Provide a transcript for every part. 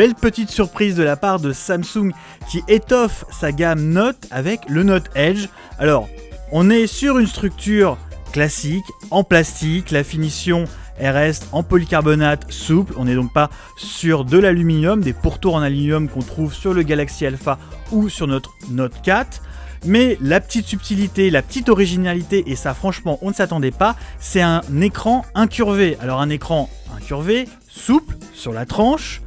Belle petite surprise de la part de Samsung qui étoffe sa gamme Note avec le Note Edge. Alors, on est sur une structure classique, en plastique, la finition reste en polycarbonate souple, on n'est donc pas sur de l'aluminium, des pourtours en aluminium qu'on trouve sur le Galaxy Alpha ou sur notre Note 4. Mais la petite subtilité, la petite originalité, et ça franchement on ne s'attendait pas, c'est un écran incurvé. Alors un écran incurvé, souple, sur la tranche,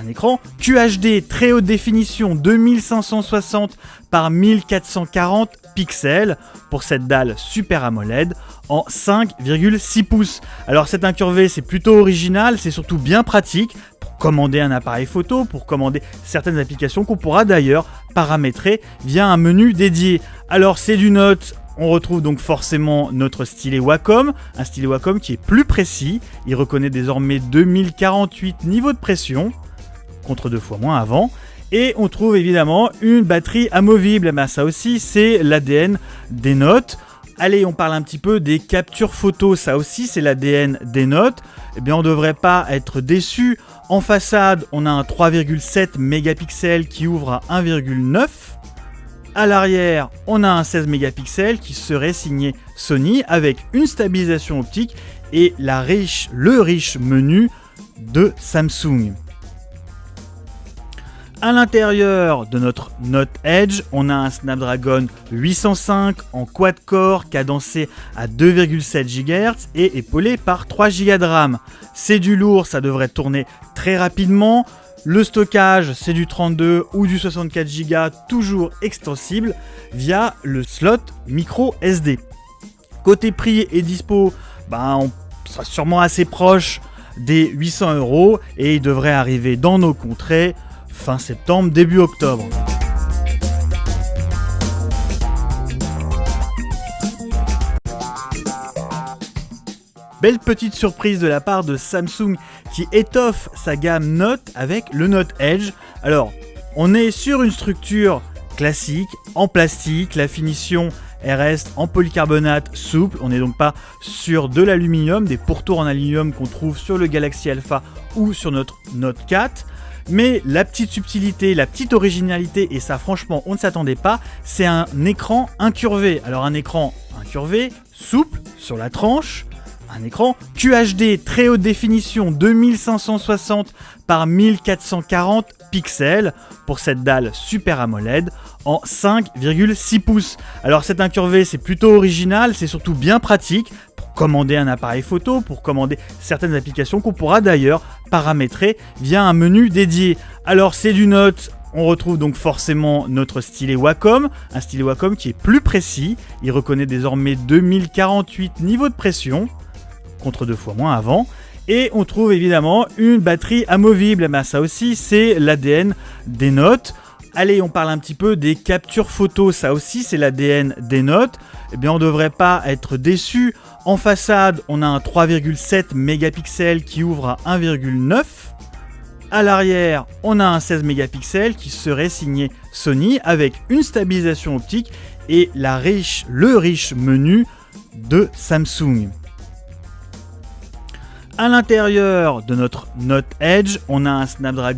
un écran QHD très haute définition 2560 par 1440 pixels pour cette dalle Super AMOLED en 5,6 pouces. Alors cet incurvé c'est plutôt original, c'est surtout bien pratique pour commander un appareil photo, pour commander certaines applications qu'on pourra d'ailleurs paramétrer via un menu dédié. Alors c'est du Note. On retrouve donc forcément notre stylet Wacom, un stylet Wacom qui est plus précis. Il reconnaît désormais 2048 niveaux de pression, contre 2 fois moins avant. Et on trouve évidemment une batterie amovible. Ben ça aussi, c'est l'ADN des Notes. Allez, on parle un petit peu des captures photos. Ça aussi, c'est l'ADN des Notes. Eh bien, on ne devrait pas être déçu. En façade, on a un 3,7 mégapixels qui ouvre à 1,9. À l'arrière, on a un 16 mégapixels qui serait signé Sony avec une stabilisation optique et le riche menu de Samsung. À l'intérieur de notre Note Edge, on a un Snapdragon 805 en quad-core cadencé à 2,7 GHz et épaulé par 3 Go de RAM. C'est du lourd, ça devrait tourner très rapidement. Le stockage, c'est du 32 ou du 64 Go, toujours extensible via le slot micro SD. Côté prix et dispo, on sera sûrement assez proche des 800 € et il devrait arriver dans nos contrées fin septembre, début octobre. Belle petite surprise de la part de Samsung qui étoffe sa gamme Note avec le Note Edge. Alors, on est sur une structure classique, en plastique, la finition reste en polycarbonate souple, on n'est donc pas sur de l'aluminium, des pourtours en aluminium qu'on trouve sur le Galaxy Alpha ou sur notre Note 4. Mais la petite subtilité, la petite originalité, et ça franchement on ne s'attendait pas, c'est un écran incurvé. Alors un écran incurvé, souple, sur la tranche, un écran QHD très haute définition 2560 par 1440 pixels pour cette dalle Super AMOLED en 5,6 pouces. Alors cet incurvé c'est plutôt original, c'est surtout bien pratique pour commander un appareil photo, pour commander certaines applications qu'on pourra d'ailleurs paramétrer via un menu dédié. Alors c'est du Note. On retrouve donc forcément notre stylet Wacom, un stylet Wacom qui est plus précis. Il reconnaît désormais 2048 niveaux de pression, contre 2 fois moins avant. Et on trouve évidemment une batterie amovible. Ben ça aussi, c'est l'ADN des Notes. Allez, on parle un petit peu des captures photos. Ça aussi, c'est l'ADN des Notes. Eh bien, on ne devrait pas être déçu. En façade, on a un 3,7 mégapixels qui ouvre à 1,9. À l'arrière, on a un 16 mégapixels qui serait signé Sony avec une stabilisation optique et le riche menu de Samsung. À l'intérieur de notre Note Edge, on a un Snapdragon